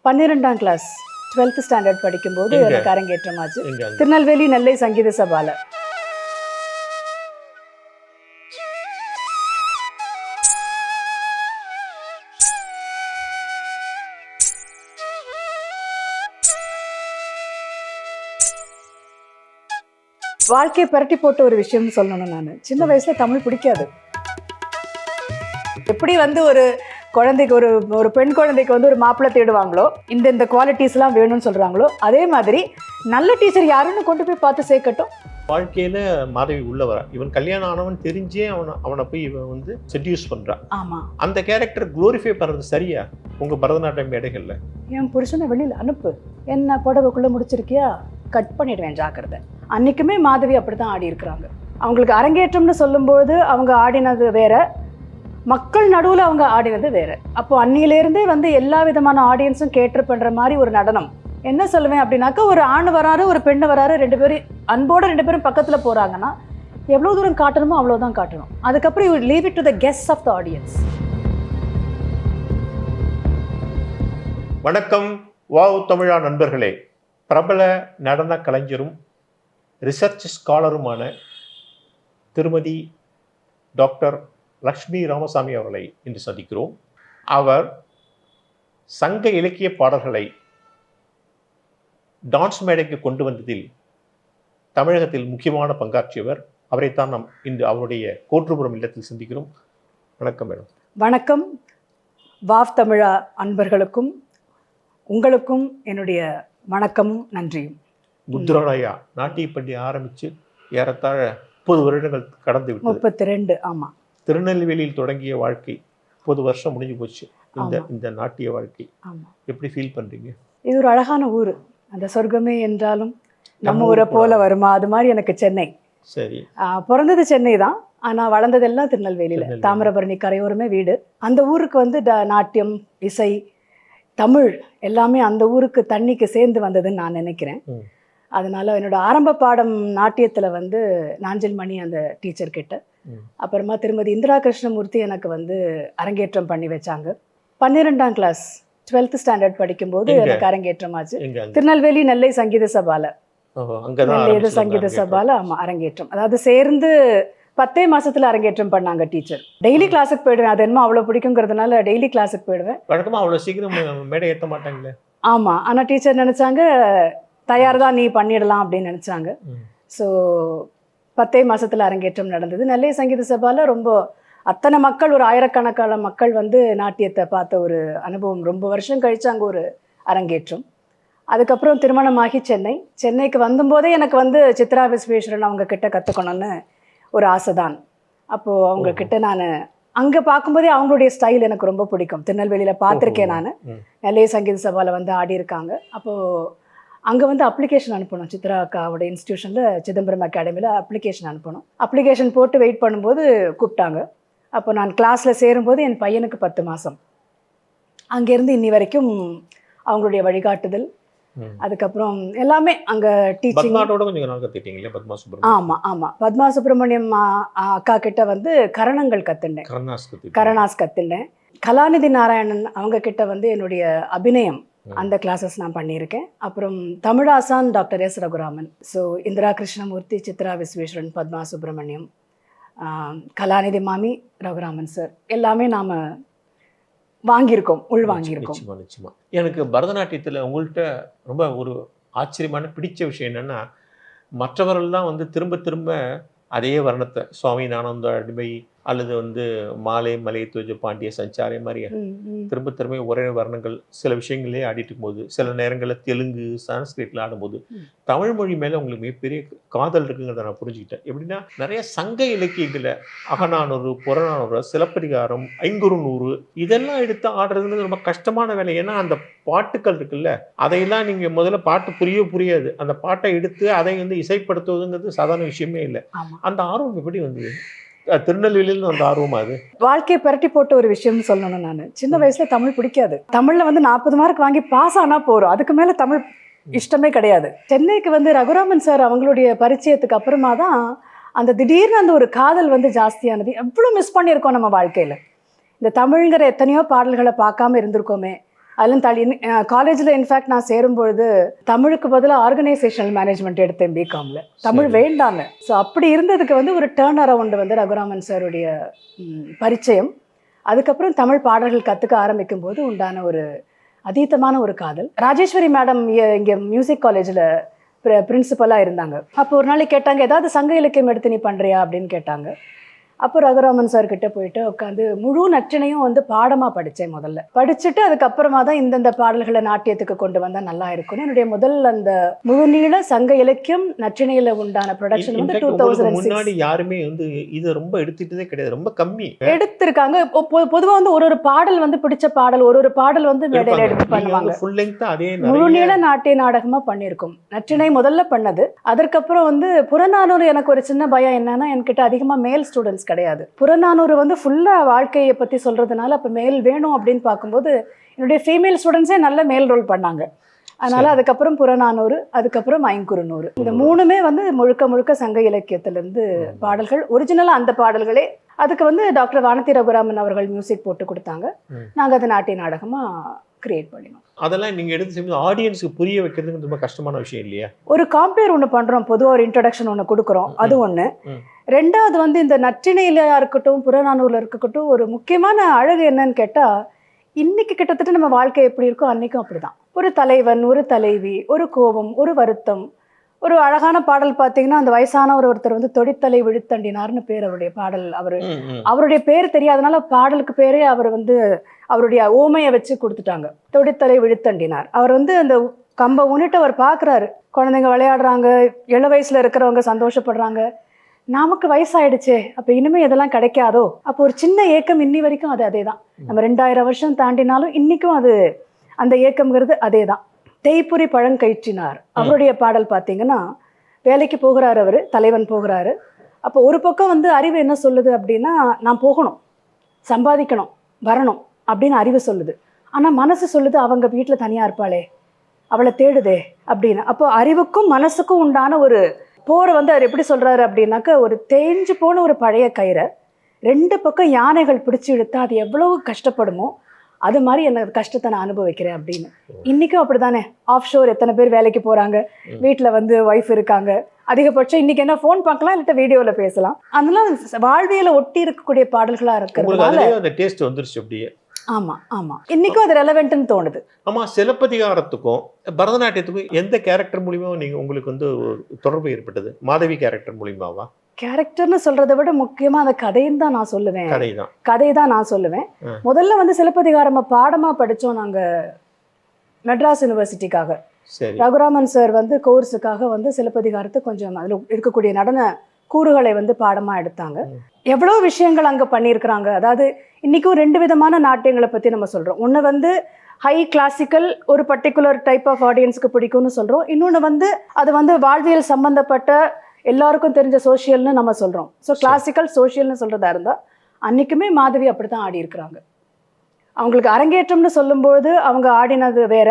12ஆம் class 12th standard படிக்கும்போது எங்க? எனக்கு அரங்கேற்றமாச்சு. எங்க அங்க? திருநெல்வேலி நெல்லை சங்கீத சபால. வாழ்க்கையை புரட்டி போட்ட ஒரு விஷயம்னு சொல்லணும். நான் சின்ன வயசுல தமிழ் பிடிக்காது. எப்படி வந்து ஒரு குழந்தைக்கு ஒரு பெண் குழந்தைக்கு வந்து ஒரு மாப்பிள்ளை தேடுவாங்களோ, இந்த குவாலிட்டிஸ்லாம் வேணும்னு சொல்கிறாங்களோ, அதே மாதிரி நல்ல டீச்சர் யாருன்னு கொண்டு போய் பார்த்து சேர்க்கட்டும். வாழ்க்கையில மாதவி உள்ள வரா. இவன் கல்யாணம் ஆனவன் தெரிஞ்சே அவனை போய் இவன் வந்து செட்யூஸ் பண்றான். ஆமாம், அந்த கேரக்டர் குளோரிஃபை பண்றது சரியா உங்க பரதநாட்டியம் மேடைகள்ல? என் புருஷனை வெளியில் அனுப்பு, என்ன புடவைக்குள்ளே முடிச்சிருக்கியா, கட் பண்ணிடுவேன் ஜாக்கிரதை. அன்றைக்குமே மாதவி அப்படி தான் ஆடி இருக்கிறாங்க. அவங்களுக்கு அரங்கேற்றம்னு சொல்லும்போது அவங்க ஆடினது வேற, மக்கள் நடுவில் அவங்க ஆடினது வேறு. அப்போ அன்னியிலேருந்தே வந்து எல்லா விதமான ஆடியன்ஸும் கேட்டு பண்ணுற மாதிரி ஒரு நடனம். என்ன சொல்லுவேன் அப்படின்னாக்கா, ஒரு ஆண் வராரு, ஒரு பெண்ணு வராரு, ரெண்டு பேரும் பக்கத்தில் போகிறாங்கன்னா எவ்வளோ தூரம் காட்டணுமோ அவ்வளோதான் காட்டணும். அதுக்கப்புறம் you leave it to the guest of the audience. வணக்கம் வாவ் தமிழா நண்பர்களே. பிரபல நடன கலைஞரும் ரிசர்ச் ஸ்காலருமான திருமதி டாக்டர் லக்ஷ்மி ராமசாமி அவர்களை இன்று சந்திக்கிறோம். அவர் சங்க இலக்கிய பாடல்களை டான்ஸ் மேடைக்கு கொண்டு வந்ததில் தமிழகத்தில் முக்கியமான பங்காற்றியவர். அவரைத்தான் நாம் இன்று அவருடைய கோற்றுப்புறம் இல்லத்தில் சந்திக்கிறோம். வணக்கம் மேடம். வணக்கம். வாவ் தமிழா அன்பர்களுக்கும் உங்களுக்கும் என்னுடைய வணக்கமும் நன்றியும். முத்துராலயா நாட்டிய பள்ளி ஆரம்பித்து ஏறத்தாழ 30 வருடங்கள் கடந்து விட்டது. 32. ஆமாம். திருநெல்வேலியில் தொடங்கிய வாழ்க்கை 30 வருஷம் முடிஞ்சு போச்சு. இந்த நாட்டிய வாழ்க்கை எப்படி ஃபீல் பண்றீங்க? இது ஒரு அழகான ஊர். அந்த சொர்க்கமே என்றாலும் நம்ம ஊரை போல வருமா, அது மாதிரி எனக்கு சென்னை. சரி. பிறந்தது சென்னை தான், ஆனால் வளர்ந்ததெல்லாம் திருநெல்வேலியில். தாமிரபரணி கரையோரமே வீடு. அந்த ஊருக்கு வந்து நாட்டியம், இசை, தமிழ் எல்லாமே அந்த ஊருக்கு தண்ணிக்கு சேர்ந்து வந்ததுன்னு நான் நினைக்கிறேன். அதனால என்னோட ஆரம்ப பாடம் நாட்டியத்தில் வந்து நாஞ்சில் மணி அந்த டீச்சர் கிட்ட, அப்புறமா திருமதி இந்திரா கிருஷ்ணமூர்த்தி எனக்கு வந்து அரங்கேற்றம் பண்ணி வச்சாங்க. 12ஆம் கிளாஸ் 12th ஸ்டாண்டர்ட் படிக்கும்போது எனக்கு அரங்கேற்றமாச்சு. திருநெல்வேலி நெல்லை சங்கீத சபால. நெல்லை சங்கீத சபால ஆமாம் அரங்கேற்றம். அதாவது சேர்ந்து 10 மாசத்துல அரங்கேற்றம் பண்ணாங்க டீச்சர். டெய்லி கிளாஸுக்கு போயிடுவேன். அது என்னமோ அவ்வளோ பிடிக்குங்கிறதுனால டெய்லி கிளாஸுக்கு போயிடுவேன். வழக்கமா அவ்வளோ சீக்கிரம் மேடை ஏற்ற மாட்டாங்களே. ஆமாம், ஆனால் டீச்சர் நினச்சாங்க தயார் தான், நீ பண்ணிடலாம் அப்படின்னு நினச்சாங்க. ஸோ 10 மாசத்துல அரங்கேற்றம் நடந்தது. நெல்லை சங்கீத சபால ரொம்ப அத்தனை மக்கள், ஒரு ஆயிரக்கணக்கான மக்கள் வந்து நாட்டியத்தை பார்த்த ஒரு அனுபவம். ரொம்ப வருஷம் கழிச்சு அங்கே ஒரு அரங்கேற்றம். அதுக்கப்புறம் திருமணமாகி சென்னைக்கு வந்தபோதே எனக்கு வந்து சித்ரா விஸ்வேஸ்வரன் அவங்க கிட்ட கற்றுக்கணும்னு ஒரு ஆசை தான். அப்போது அவங்க கிட்ட நான் அங்கே பார்க்கும்போதே அவங்களுடைய ஸ்டைல் எனக்கு ரொம்ப பிடிக்கும். திருநெல்வேலியில் பார்த்துருக்கேன் நான். நெல்லை சங்கீத சபாவில் வந்து ஆடி இருக்காங்க. அப்போது அங்கே வந்து அப்ளிகேஷன் அனுப்பணும். சித்ரா அக்காவோட இன்ஸ்டியூஷனில் சிதம்பரம் அகாடமியில் அப்ளிகேஷன் அனுப்பணும். அப்ளிகேஷன் போட்டு வெயிட் பண்ணும்போது கூப்பிட்டாங்க. அப்போ நான் கிளாஸில் சேரும்போது என் பையனுக்கு 10 மாதம். அங்கேருந்து இன்னி வரைக்கும் அவங்களுடைய வழிகாட்டுதல், அதுக்கப்புறம் எல்லாமே அங்கே டீச்சிங். ஆமாம், பத்மா சுப்ரமணியம் அக்கா கிட்ட வந்து கரணங்கள் கற்றுண்டேன், கரணாஸ் கற்றுண்டேன். கலாநிதி நாராயணன் அவங்க கிட்ட வந்து என்னுடைய அபிநயம் அந்த கிளாஸஸ் நான் பண்ணியிருக்கேன். அப்புறம் தமிழாசான் doctor S Raguraman. So Indira Krishnamurthy, Chitra Visweswaran, Padma Subramaniam, Kalanidhi மாமி, ரகுராமன் சார் எல்லாமே நாம் வாங்கியிருக்கோம், வாங்கியிருக்கோம். நிச்சயமா. எனக்கு பரதநாட்டியத்தில் உங்கள்கிட்ட ரொம்ப ஒரு ஆச்சரியமான பிடிச்ச விஷயம் என்னென்னா, மற்றவர்கள்லாம் வந்து திரும்ப திரும்ப அதே வர்ணத்தை, சுவாமி நானந்த அடிமை அல்லது வந்து மாலை மலை துவஜ பாண்டிய சஞ்சாரை மாதிரி திரும்ப திரும்ப ஒரே வர்ணங்கள் சில விஷயங்களே ஆடிட்டு இருக்கும்போது, சில நேரங்களில் தெலுங்கு சான்ஸ்கிரிட்ல ஆடும்போது தமிழ் மொழி மேலே உங்களுக்கு மிகப்பெரிய காதல் இருக்குங்கிறத நான் புரிஞ்சுக்கிட்டேன். எப்படின்னா, நிறைய சங்க இலக்கியங்களை அகநானூறு, புறநானூறு, சிலப்பதிகாரம், ஐங்குறுநூறு இதெல்லாம் எடுத்து ஆடுறதுங்கிறது ரொம்ப கஷ்டமான வேலை. ஏன்னா அந்த பாட்டுக்கள் இருக்குல்ல, அதையெல்லாம் நீங்கள் முதல்ல பாட்டு புரியாது. அந்த பாட்டை எடுத்து அதை வந்து இசைப்படுத்துவதுங்கிறது சாதாரண விஷயமே இல்லை. அந்த ஆர்வம் எப்படி வந்து திருநெல்வேலியில் அந்த ஆர்வம்? அது வாழ்க்கையை புரட்டி போட்ட ஒரு விஷயம்னு சொல்லணும். நான் சின்ன வயசுல தமிழ் பிடிக்காது. தமிழ்ல வந்து 40 மார்க் வாங்கி பாஸ் ஆனா போறோம், அதுக்கு மேல தமிழ் இஷ்டமே கிடையாது. சென்னைக்கு வந்து ரகுராமன் சார் அவங்களுடைய பரிச்சயத்துக்கு அப்புறமா தான் அந்த திடீர்னு அந்த ஒரு காதல் வந்து ஜாஸ்தியானது. எவ்வளோ மிஸ் பண்ணியிருக்கோம் நம்ம வாழ்க்கையில. இந்த தமிழ்ங்கிற எத்தனையோ பாடல்களை பார்க்காம இருந்திருக்கோமே, அதெல்லாம் தள்ளி காலேஜில் இன்ஃபேக்ட் நான் சேரும்பொழுது தமிழுக்கு பதிலாக ஆர்கனைசேஷனல் மேனேஜ்மெண்ட் எடுத்தேன் பிகாமில். தமிழ் வேண்டான்னு. ஸோ அப்படி இருந்ததுக்கு வந்து ஒரு டேர்ன் அரவுண்ட் வந்து ரகுராமன் சாருடைய பரிச்சயம், அதுக்கப்புறம் தமிழ் பாடல்கள் கற்றுக்க ஆரம்பிக்கும் போது உண்டான ஒரு அதீதமான ஒரு காதல். ராஜேஸ்வரி மேடம் இங்கே மியூசிக் காலேஜில் பிரின்சிபலாக இருந்தாங்க. அப்போ ஒரு நாளைக்கு கேட்டாங்க, ஏதாவது சங்க இலக்கியம் எடுத்து நீ பண்ணுறியா அப்படின்னு கேட்டாங்க. அப்போ ரகுராமன் சார்கிட்ட போயிட்டு உட்காந்து முழு நற்றினையும் வந்து பாடமாக படித்தேன். முதல்ல படிச்சுட்டு அதுக்கப்புறமா தான் இந்தந்த பாடல்களை நாட்டியத்துக்கு கொண்டு வந்தால் நல்லா இருக்கும்னு என்னுடைய முதல் அந்த முழுநீள சங்க இலக்கியம் நற்றினையில் உண்டான ப்ரொடக்ஷன் வந்து 2006. முன்னாடி யாருமே வந்து இது ரொம்ப எடுத்துட்டதே கிடையாது, ரொம்ப கம்மி எடுத்திருக்காங்க. பொதுவாக வந்து ஒரு பாடல் வந்து பிடிச்ச பாடல் ஒரு பாடல் வந்து மேடையில் எடுத்து பண்ணுவாங்க. முழுநீள நாட்டிய நாடகமாக பண்ணியிருக்கோம். நற்றினை முதல்ல பண்ணது. அதற்கப்புறம் வந்து புறநானூறு எனக்கு ஒரு சின்ன பயம் என்னன்னா, என்கிட்ட அதிகமாக மேல் ஸ்டூடெண்ட்ஸ் கிடையாது. புறநானூறு வந்து ஃபுல்லா வாழ்க்கையை பத்தி சொல்றதுனால அப்ப மேல் வேணும் அப்படின்னு பார்க்கும்போது என்னுடைய ஃபீமேல் ஸ்டூடெண்ட்ஸே நல்ல மேல் ரோல் பண்ணாங்க. அதனால அதுக்கப்புறம் புறநானூறு, அதுக்கப்புறம் ஐங்குறுநூறு, இந்த மூணுமே வந்து முழுக்க முழுக்க சங்க இலக்கியத்திலிருந்து பாடல்கள். ஒரிஜினலா அந்த பாடல்களே. அதுக்கு வந்து டாக்டர் வானதி ரகுராமன் அவர்கள் மியூசிக் போட்டு கொடுத்தாங்க. நாங்க அதை நாட்டிய நாடகமா கிரியேட் பண்ணினோம். அதெல்லாம் நீங்க எடுத்து செய்யும்போது ஆடியன்ஸுக்கு புரிய வைக்கிறது ரொம்ப கஷ்டமான விஷயம் இல்லையா? ஒரு காம்பேர் ஒன்று பண்றோம், பொதுவாக ஒரு இன்ட்ரடக்ஷன் ஒன்று கொடுக்குறோம், அது ஒன்று. ரெண்டாவது வந்து இந்த நற்றினையிலையா இருக்கட்டும் புறநானூறுல இருக்கட்டும் ஒரு முக்கியமான அழகு என்னன்னு கேட்டா, இன்னைக்கு கிட்டத்தட்ட நம்ம வாழ்க்கை எப்படி இருக்கோ அன்னைக்கும் அப்படிதான். ஒரு தலைவன், ஒரு தலைவி, ஒரு கோபம், ஒரு வருத்தம். ஒரு அழகான பாடல் பார்த்தீங்கன்னா, அந்த வயசானவர் ஒருத்தர் வந்து தொடித்தலை விழுத்தண்டினார்னு பேர் அவருடைய பாடல். அவருடைய பேர் தெரியாதனால பாடலுக்கு பேரே அவர் வந்து அவருடைய ஓமையை வச்சு கொடுத்துட்டாங்க, தொடித்தலை விழுத்தண்டினார். அவர் வந்து அந்த கம்பை உன்னிட்டு அவர் பார்க்குறாரு, குழந்தைங்க விளையாடுறாங்க, இள வயசுல இருக்கிறவங்க சந்தோஷப்படுறாங்க, நமக்கு வயசாயிடுச்சே அப்போ இனிமே இதெல்லாம் கிடைக்காதோ. அப்போ ஒரு சின்ன ஏக்கம் இன்னி வரைக்கும் அது அதே தான். நம்ம 2000 வருஷம் தாண்டினாலும் இன்னைக்கும் அது அந்த ஏக்கம்ங்கிறது அதே தான். தேய்புரி பழங்கயிற்றினார் அவருடைய பாடல் பார்த்தீங்கன்னா, வேலைக்கு போகிறாரு அவர், தலைவன் போகிறாரு. அப்போ ஒரு பக்கம் வந்து அறிவு என்ன சொல்லுது அப்படின்னா, நான் போகணும், சம்பாதிக்கணும், வரணும் அப்படின்னு அறிவு சொல்லுது. ஆனால் மனசு சொல்லுது, அவங்க வீட்டில் தனியாக இருப்பாளே, அவளை தேடுதே அப்படின்னு. அப்போ அறிவுக்கும் மனசுக்கும் உண்டான ஒரு போரை வந்து அவர் எப்படி சொல்கிறாரு அப்படின்னாக்க, ஒரு தேஞ்சு போன ஒரு பழைய கயிறை 2 பக்கம் யானைகள் பிடிச்சி இழுத்தா அது எவ்வளவு கஷ்டப்படுமோ அது மாதிரி எனக்கு கஷ்டத்தை நான் அனுபவிக்கிறேன் அப்படின்னு. இன்றைக்கும் அப்படி தானே. ஆஃப் ஷோர் எத்தனை பேர் வேலைக்கு போகிறாங்க, வீட்டில் வந்து ஒய்ஃப் இருக்காங்க, அதிகபட்சம் இன்றைக்கி என்ன ஃபோன் பார்க்கலாம், இல்லை வீடியோவில் பேசலாம். அதெல்லாம் வாழ்வியலை ஒட்டி இருக்கக்கூடிய பாடல்களாக இருக்கிறதுனால அந்த டேஸ்ட் வந்துருச்சு அப்படியே. ஆமாம் ஆமாம், இன்றைக்கும் அது ரெலவெண்ட்னு தோணுது. ஆமாம், சிலப்பதிகாரத்துக்கும் பரதநாட்டியத்துக்கும் எந்த கேரக்டர் மூலியமாக நீங்கள் உங்களுக்கு வந்து தொடர்பு ஏற்பட்டது? மாதவி கேரக்டர் மூலியமாவா? கேரக்டர்னு சொல்றதை விட முக்கியமா அந்த கதைன்னு தான் நான் சொல்லுவேன். கதை தான் நான் சொல்லுவேன். முதல்ல வந்து சிலப்பதிகாரம் பாடமா படிச்சோம் நாங்க மெட்ராஸ் யூனிவர்சிட்டிக்காக. ரகுராமன் சார் வந்து கோர்ஸுக்காக வந்து சிலப்பதிகாரத்தை கொஞ்சம் அதில் இருக்கக்கூடிய நடன கூறுகளை வந்து பாடமா எடுத்தாங்க. எவ்வளோ விஷயங்கள் அங்கே பண்ணியிருக்கிறாங்க. அதாவது இன்னைக்கும் 2 விதமான நாட்டியங்களை பற்றி நம்ம சொல்கிறோம். ஒன்று வந்து ஹை கிளாசிக்கல், ஒரு பர்டிகுலர் டைப் ஆஃப் ஆடியன்ஸுக்கு பிடிக்கும்னு சொல்கிறோம். இன்னொன்று வந்து அது வந்து வாழ்வியல் சம்பந்தப்பட்ட எல்லாருக்கும் தெரிஞ்ச சோஷியல்னு நம்ம சொல்கிறோம். ஸோ கிளாசிக்கல் சோஷியல்னு சொல்கிறதா இருந்தால் அன்றைக்குமே மாதவி அப்படி தான் ஆடி இருக்கிறாங்க. அவங்களுக்கு அரங்கேற்றம்னு சொல்லும்போது அவங்க ஆடினது வேற,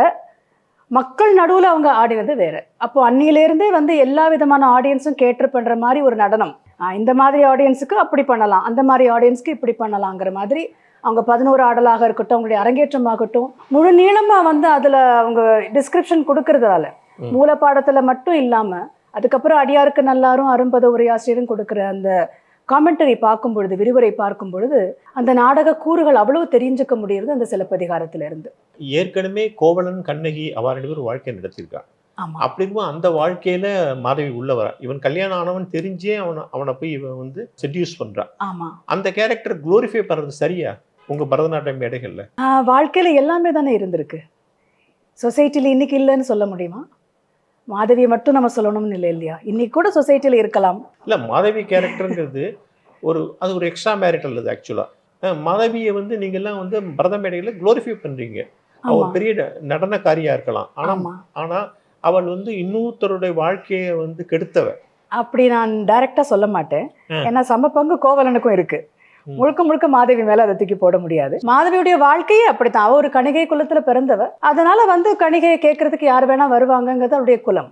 மக்கள் நடுவில் அவங்க ஆடினது வேற. அப்போ அன்னியிலேருந்தே வந்து எல்லா விதமான ஆடியன்ஸும் கேட்டு பண்ணுற மாதிரி ஒரு நடனம். இந்த மாதிரி ஆடியன்ஸுக்கு அப்படி பண்ணலாம், அந்த மாதிரி ஆடியன்ஸுக்கு இப்படி பண்ணலாங்கிற மாதிரி அவங்க 11 ஆடலாக இருக்கட்டும், அவங்களுடைய அரங்கேற்றமாகட்டும், முழு நீளமாக வந்து அதில் அவங்க டிஸ்கிரிப்ஷன் கொடுக்கறதால மூலப்பாடத்தில் மட்டும் இல்லாமல் அதுக்கப்புறம் அடியாருக்கு நல்லாரும் அரும்பத உரையாசிரியரும் கொடுக்குற அந்த காமெண்டரி பார்க்கும் பொழுது, விரிவுரை பார்க்கும் பொழுது அந்த நாடக கூறுகள் அவ்வளவு தெரிஞ்சுக்க முடியுது அந்த சிலப்பதிகாரத்துல இருந்து. ஏற்கனவே கோவலன் கண்ணகி அவ 2 பேரும் வாழ்க்கை நடத்திருக்கா. அப்படி இருக்கும் அந்த வாழ்க்கையில மாதவி உள்ள வர, இவன் கல்யாணம் ஆனவன் தெரிஞ்சே அவனை போய் இவன் வந்து செட்யூஸ் பண்றான். ஆமா, அந்த கேரக்டர் குளோரிஃபை பண்றது சரியா உங்க பரதநாட்டிய மேடைகள்ல? வாழ்க்கையில எல்லாமே தானே இருந்திருக்கு. சொசைட்டில இன்னைக்கு இல்லைன்னு சொல்ல முடியுமா? மாதவியை மட்டும் நம்ம சொல்லணும்னு இல்லை இல்லையா? இன்னைக்கு கூட சொசைட்டில இருக்கலாம். இல்ல, மாதவி கேரக்டர்ங்கிறது அது ஒரு எக்ஸ்ட்ரா மேரிட்டல். அது ஆக்சுவலா மாதவியை வந்து நீங்க எல்லாம் வந்து பரத மேடைகளை குளோரிஃபை பண்றீங்க. அவள் பெரிய நடனக்காரியா இருக்கலாம், ஆனா அவள் வந்து இன்னொருத்தருடைய வாழ்க்கையை வந்து கெடுத்தவ. அப்படி நான் டைரக்டா சொல்ல மாட்டேன். ஏன்னா சம பங்கு கோவலனுக்கும் இருக்கு. முழுக்க முழுக்க மாதவி மேல அதை தூக்கி போட முடியாது. மாதவியுடைய வாழ்க்கையே அப்படித்தான். அவ ஒரு கணிகை குலத்துல பிறந்தவ. அதனால வந்து கணிகையை கேட்கறதுக்கு யார் வேணா வருவாங்கங்கிறது அவருடைய குலம்.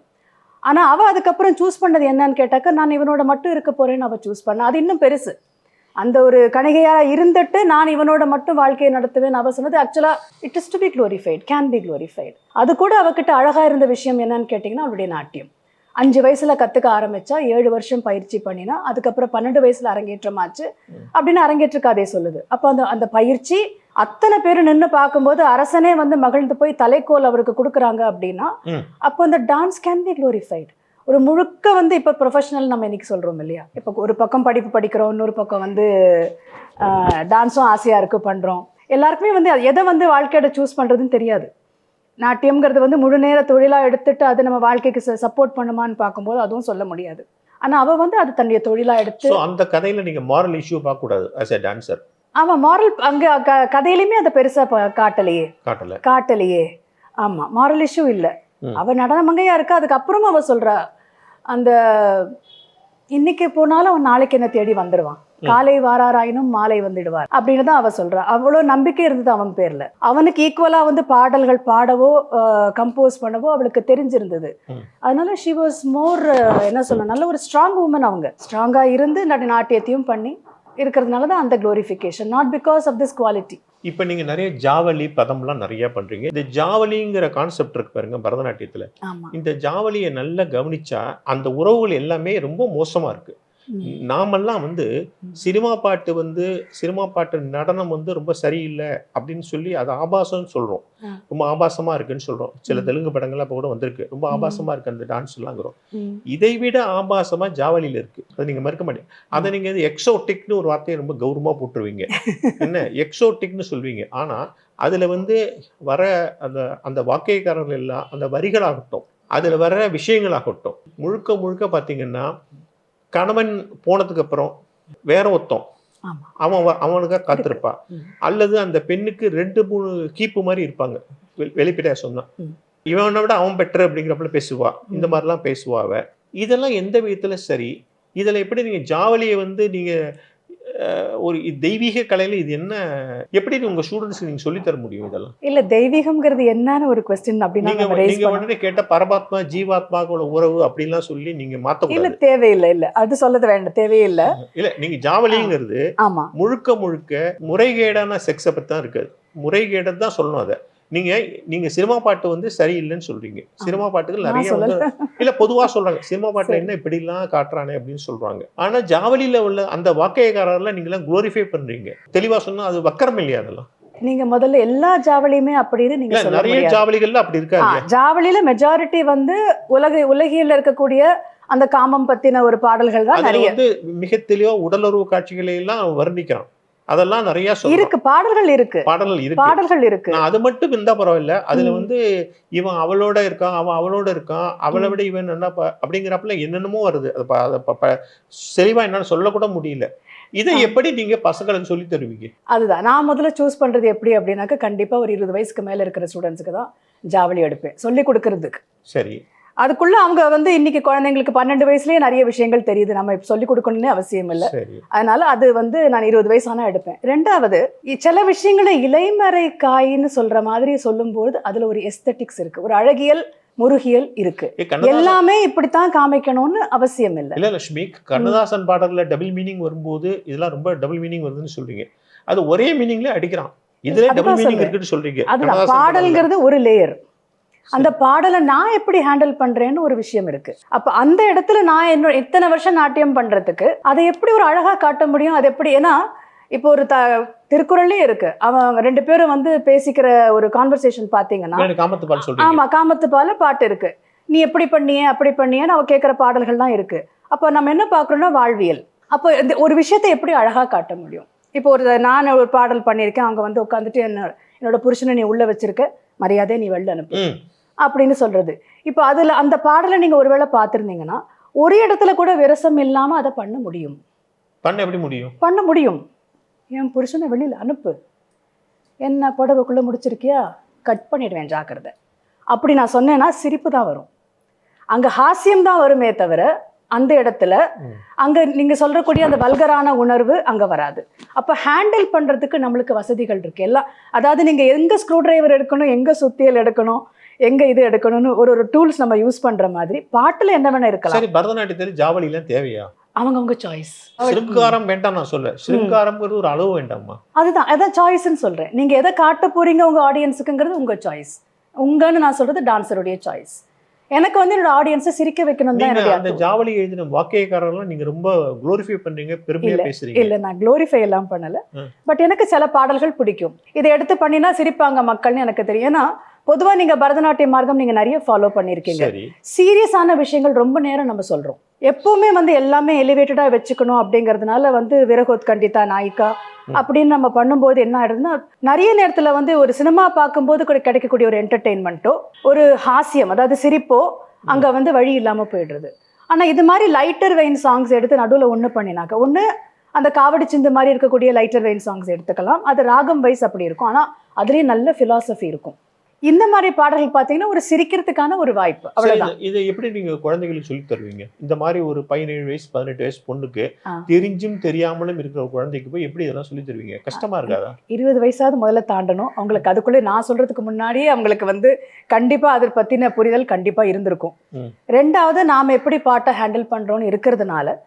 ஆனா அவ அதுக்கப்புறம் சூஸ் பண்ணது என்னன்னு கேட்டாக்க, நான் இவனோட மட்டும் இருக்க போறேன்னு அவ சூஸ் பண்ண. அது இன்னும் பெருசு. அந்த ஒரு கணிகையாக இருந்துட்டு நான் இவனோட மட்டும் வாழ்க்கையை நடத்துவேன் அவ சொன்னது ஆக்சுவலாக it is to be glorified, can be glorified. அது கூட அவகிட்ட அழகாக இருந்த விஷயம் என்னன்னு கேட்டிங்கன்னா அவளுடைய நாட்டியம். 5 வயசுல கற்றுக்க ஆரம்பிச்சா 7 வருஷம் பயிற்சி பண்ணினா அதுக்கப்புறம் 12 வயசுல அரங்கேற்றமாச்சு அப்படின்னு அரங்கேற்ற கதை சொல்லுது. அப்போ அந்த பயிற்சி அத்தனை பேரும் நின்று பார்க்கும்போது அரசனே வந்து மகிழ்ந்து போய் தலைக்கோல் அவருக்கு கொடுக்குறாங்க அப்படின்னா அப்போ அந்த டான்ஸ் கேன் பி க்ளோரிஃபைட். ஒரு முழுக்க வந்து இப்போ ப்ரொஃபஷனல் நம்ம இன்னைக்கு சொல்கிறோம் இல்லையா, இப்போ ஒரு பக்கம் படிப்பு படிக்கிறோம், இன்னொரு பக்கம் வந்து டான்ஸும் ஆசையாக இருக்குது பண்ணுறோம். எல்லாருக்குமே வந்து எதை வந்து வாழ்க்கையோட சூஸ் பண்ணுறதுன்னு தெரியாது. நாட்டியம்ங்கிறது வந்து முழு நேர தொழிலாக எடுத்துட்டு அது நம்ம வாழ்க்கைக்கு சப்போர்ட் பண்ணுமான்னு பார்க்கும்போது அதுவும் சொல்ல முடியாது. ஆனால் அவள் வந்து அது தன்னுடைய தொழிலாக எடுத்து அந்த கதையில் நீங்கள் மாரல் இஷ்யூ பார்க்கக்கூடாது ஆஸ் எ டான்சர். ஆமாம், மாரல் அங்கே கதையிலையுமே அதை பெருசாக காட்டலையே. ஆமாம், மாரல் இஷ்யூ இல்லை. அவள் நடன மங்கையா இருக்கா. அதுக்கப்புறமா அவள் சொல்கிறா அந்த இன்னைக்கு போனாலும் அவன் நாளைக்கு என்ன தேடி வந்துடுவான், காலை வாராராயினும் மாலை வந்துடுவார் அப்படின்னு தான் அவ சொல்றா. அவ்வளோ நம்பிக்கை இருந்தது அவன் பேர்ல. அவனுக்கு ஈக்குவலா வந்து பாடல்கள் பாடவோ கம்போஸ் பண்ணவோ அவளுக்கு தெரிஞ்சிருந்தது. அதனால ஷி வாஸ் மோர் என்ன சொல்ல, நல்ல ஒரு ஸ்ட்ராங் உமன். அவங்க ஸ்ட்ராங்கா இருந்து நாட்டியத்தையும் பண்ணி இருக்கிறதுனால தான் அந்த glorification, not because of this quality. இப்போ நீங்கள் நிறைய ஜாவலி பதம்லாம் நிறைய பண்ணுறீங்க. இந்த ஜாவலிங்கிற கான்செப்ட் இருக்கு பாருங்க பரதநாட்டியத்தில். இந்த ஜாவலியை நல்லா கவனிச்சா அந்த உறவுகள் எல்லாமே ரொம்ப மோசமாக இருக்கு. நாமெல்லாம் வந்து சினிமா பாட்டு நடனம் வந்து ரொம்ப சரியில்லை அப்படின்னு சொல்லி அது ஆபாசம்னு சொல்கிறோம், ரொம்ப ஆபாசமாக இருக்குன்னு சொல்கிறோம். சில தெலுங்கு படங்கள்லாம் இப்போ கூட வந்திருக்கு, ரொம்ப ஆபாசமாக இருக்குது அந்த டான்ஸ் எல்லாங்கிறோம். இதை விட ஆபாசமாக ஜாவலியில் இருக்குது, அதை நீங்கள் மறுக்க மாட்டீங்க. அதை நீங்கள் எக்ஸோட்டிக்னு ஒரு வார்த்தையை ரொம்ப கௌரவமாக போட்டுருவீங்க, என்ன எக்ஸோட்டிக்னு சொல்வீங்க. ஆனால் அதில் வந்து வர அந்த வாக்கியக்காரர்கள் எல்லாம் அந்த வரிகளாகட்டும், அதில் வர விஷயங்களாகட்டும் முழுக்க முழுக்க பார்த்தீங்கன்னா கணவன் போனதுக்கு அப்புறம் வேற ஒருத்தன் அவனுக்காக காத்திருப்பா, அல்லது அந்த பெண்ணுக்கு 2-3 கீப்பு மாதிரி இருப்பாங்க. வெளிப்படையா சொன்னா இவனை விட அவன் பெட்டர் அப்படிங்கிறப்பல பேசுவா, இந்த மாதிரிலாம் பேசுவா அவ. இதெல்லாம் எந்த விதத்துல சரி? இதுல எப்படி நீங்க ஜாவலியை வந்து நீங்க ஒரு தெய்வீக கலையில இது என்ன, எப்படி உங்க ஸ்டூடெண்ட்ஸ்க்கு நீங்க சொல்லி தர முடியும் இதெல்லாம்? இல்ல தெய்வீகம்ங்கிறது என்னன்னு ஒரு क्वेश्चन அப்படினா நீங்க உடனே கேட்ட பரமாத்மா ஜீவாத்மாவோட உறவு அப்படிலாம் சொல்லி நீங்க மாத்த கூடாது. இல்ல தேவையில்லை, இல்ல அது சொல்லது வேண்டாம், தேவையில்லை. இல்ல நீங்க ஜாவலிங்கிறது முழுக்க முழுக்க முறைகேடான செக்ஸை பத்தி தான் இருக்காது, முறைகேடு தான் சொல்லணும். அதை நீங்க சினிமா பாட்டு வந்து சரியில்லைன்னு சொல்றீங்க. சினிமா பாட்டுகள் நிறைய இல்ல பொதுவா சொல்றாங்க, சினிமா பாட்டுல என்ன இப்படி எல்லாம் காட்டுறானே அப்படின்னு சொல்றாங்க. ஆனா ஜாவலியில உள்ள அந்த வாக்கையக்காரர்ல நீங்க எல்லாம் குளோரிஃபை பண்றீங்க. தெளிவா சொன்னா அது வக்கரம் இல்லையா? அதெல்லாம் நீங்க முதல்ல எல்லா ஜாவலியுமே அப்படின்னு நீங்க சொல்ல நிறைய ஜாவலிகள்ல அப்படி இருக்காது. ஜாவலியில மெஜாரிட்டி வந்து உலகில் இருக்கக்கூடிய அந்த காமம் பத்தின ஒரு பாடல்கள் தான் நிறைய வந்து மிக தெளிவா உடலுறவு காட்சிகளை எல்லாம் வர்ணிக்கிறான். அதெல்லாம் நிறைய இருக்கு, பாடல்கள் இருக்கு. அது மட்டும் இருந்தா பரவாயில்ல. அதுல வந்து இவன் அவளோட இருக்கான், அவன் அவளோட இருக்கான், அவளை விட இவன் என்ன அப்படிங்கிறப்பல என்னென்னமோ வருது. தெளிவா என்னால சொல்லக்கூட முடியல. இதை எப்படி நீங்க பசங்களுக்கு சொல்லி தருவீங்க? அதுதான் நான் முதல்ல சூஸ் பண்றது எப்படி அப்படின்னாக்க கண்டிப்பா ஒரு 20 வயசுக்கு மேல இருக்கிற ஸ்டூடெண்ட்ஸுக்கு தான் ஜாவலி எடுப்பேன் சொல்லி கொடுக்கறதுக்கு. சரி, அதுக்குள்ள அவங்க வந்து இன்னைக்கு குழந்தைங்களுக்கு 12 வயசுலயே நிறைய விஷயங்கள் தெரியுது, நம்ம இப்ப சொல்லிக் கொடுக்கணும்னு அவசியம் இல்லை. அதனால அது வந்து நான் 20 வயசானா எடுப்பேன். ரெண்டாவது சில விஷயங்களை இலைமறை காயின்னு சொல்ற மாதிரி சொல்லும்போது அதுல ஒரு எஸ்தட்டிக்ஸ் இருக்கு, ஒரு அழகியல் முருகியல் இருக்கு. எல்லாமே இப்படித்தான் காமிக்கணும்னு அவசியம் இல்லை. இல்ல லட்சுமி, கண்ணதாசன் பாடல்ல டபுள் மீனிங் வரும்போது இதெல்லாம் ரொம்ப டபுள் மீனிங் வருதுன்னு சொல்றீங்க. அது ஒரே மீனிங்ல அடிக்கிறான், இதுல டபுள் மீனிங் இருக்குன்னு சொல்றீங்க. அதுதான் பாடல்ங்கிறது ஒரு லேயர். அந்த பாடலை நான் எப்படி ஹேண்டில் பண்றேன்னு ஒரு விஷயம் இருக்கு. அப்ப அந்த இடத்துல நான் என்னோட இத்தனை வருஷம் நாட்டியம் பண்றதுக்கு அதை எப்படி ஒரு அழகா காட்ட முடியும்? அது எப்படி? ஏன்னா இப்போ ஒரு திருக்குறள்லே இருக்கு, அவங்க 2 பேரும் வந்து பேசிக்கிற ஒரு கான்வர்சேஷன் பாத்தீங்கன்னா ஆமா காமத்துப்பால பாட்டு இருக்கு, நீ எப்படி பண்ணியே அப்படி பண்ணியேன்னு அவ கேட்கிற பாடல்கள்லாம் இருக்கு. அப்போ நம்ம என்ன பாக்குறோம்னா வாழ்வியல். அப்போ இந்த ஒரு விஷயத்தை எப்படி அழகா காட்ட முடியும்? இப்போ நான் ஒரு பாடல் பண்ணியிருக்கேன், அவங்க வந்து உட்காந்துட்டு என்னோட புருஷனை நீ உள்ள வச்சிருக்க, மரியாதை நீ வெளில அனுப்பு அப்படின்னு சொல்றது. இப்போ அதுல அந்த பாடலை நீங்க ஒருவேளை பார்த்துருந்தீங்கன்னா ஒரு இடத்துல கூட விரசம் இல்லாம அதை பண்ண முடியும். பண்ண முடியும். என் புருஷனை வெளியில அனுப்பு, என்ன புடவைக்குள்ள முடிச்சிருக்கியா, கட் பண்ணிடுவேன் ஜாக்கிரதை அப்படி நான் சொன்னேன்னா சிரிப்பு தான் வரும், அங்க ஹாஸ்யம் தான் வருமே தவிர அந்த இடத்துல அங்க நீங்க சொல்றக்கூடிய அந்த வல்கரான உணர்வு அங்க வராது. அப்ப ஹேண்டில் பண்றதுக்கு நம்மளுக்கு வசதிகள் இருக்கு எல்லாம். அதாவது நீங்க எங்க ஸ்க்ரூ டிரைவர் எடுக்கணும், எங்க சுத்தியல் எடுக்கணும், எங்க இது எடுக்கணும்னு ஒரு டூல்ஸ் நம்ம யூஸ் பண்ற மாதிரி பாட்டுல என்ன வேணா இருக்கலாம். சரி, பரதநாட்டியத்தில் ஜாவலிலாம் தேவையா? அவங்கவுங்க சாய்ஸ். சிருங்காரம் வேண்டாம் நான் சொல்ல, சிருங்காரம்ங்கிறது ஒரு அளவு வேண்டாமா? அதான் சாய்ஸ்ன்னு சொல்றேன். நீங்க எதை காட்ட போறீங்க உங்க ஆடியன்ஸுக்குங்கிறது உங்க சாய்ஸ். உங்கன்னு நான் சொல்றது டான்ஸருடைய சாய்ஸ். எனக்கு வந்து என்னோட ஆடியன்ஸை சிரிக்க வைக்கணும் தான் என்னுடைய. அந்த ஜாவலி எழுதின வாக்கியக்காரர்லாம் நீங்க ரொம்ப குளோரிஃபை பண்றீங்க, பெருமையா பேசுறீங்க. இல்ல, நான் குளோரிஃபை எல்லாம் பண்ணல. பட் எனக்கு சில பாடல்கள் பிடிக்கும். இதை எடுத்து பண்ணினா சிரிப்பாங்க மக்கள்னு எனக்கு தெரியும். ஏன்னா பொதுவா நீங்க பரதநாட்டிய மார்க்கம் நீங்க நிறைய ஃபாலோ பண்ணிருக்கீங்க. சீரியஸான விஷயங்கள் ரொம்ப நேரம் நம்ம சொல்றோம். எப்பவுமே வந்து எல்லாமே எலிவேட்டடா வச்சுக்கணும் அப்படிங்கறதுனால வந்து விரகோத் கண்டிதா நாயிகா அப்படின்னு நம்ம பண்ணும்போது என்ன ஆயிடுதுன்னா, நிறைய நேரத்துல வந்து ஒரு சினிமா பார்க்கும்போது கூட கிடைக்கக்கூடிய ஒரு என்டர்டெயின்மெண்ட்டோ ஒரு ஹாஸ்யம், அதாவது சிரிப்போ அங்க வந்து வழி இல்லாம போயிடுறது. ஆனா இது மாதிரி லைட்டர் வெயின் சாங்ஸ் எடுத்து நடுவில் ஒண்ணு பண்ணினாக்க, ஒண்ணு அந்த காவடி சிந்து மாதிரி இருக்கக்கூடிய லைட்டர் வெயின் சாங்ஸ் எடுத்துக்கலாம். அது ராகம் வைஸ் அப்படி இருக்கும். ஆனா அதுலயும் நல்ல பிலாசபி இருக்கும். இந்த மாதிரி பாடல்கள் பார்த்தீங்கன்னா ஒரு சிரிக்கிறதுக்கான ஒரு வாய்ப்பு, அவ்வளவுதான். இதை எப்படி நீங்க குழந்தைகளுக்கு சொல்லி தருவீங்க? இந்த மாதிரி ஒரு 17 வயசு 18 வயசு பொண்ணுக்கு தெரிஞ்சும் தெரியாமலும் இருக்கிற குழந்தைக்கு போய் எப்படி இதெல்லாம் சொல்லி தருவீங்க? கஷ்டமா இருக்காதா? 20 வயசாவது முதல்ல தாண்டணும் அவங்களுக்கு. அதுக்குள்ளே நான் சொல்றதுக்கு முன்னாடியே அவங்களுக்கு வந்து கண்டிப்பா அதை பத்தின புரிதல் கண்டிப்பா இருந்திருக்கும். ரெண்டாவது, நாம எப்படி பாட்டை ஹேண்டில் பண்றோம்னு இருக்கிறதுனால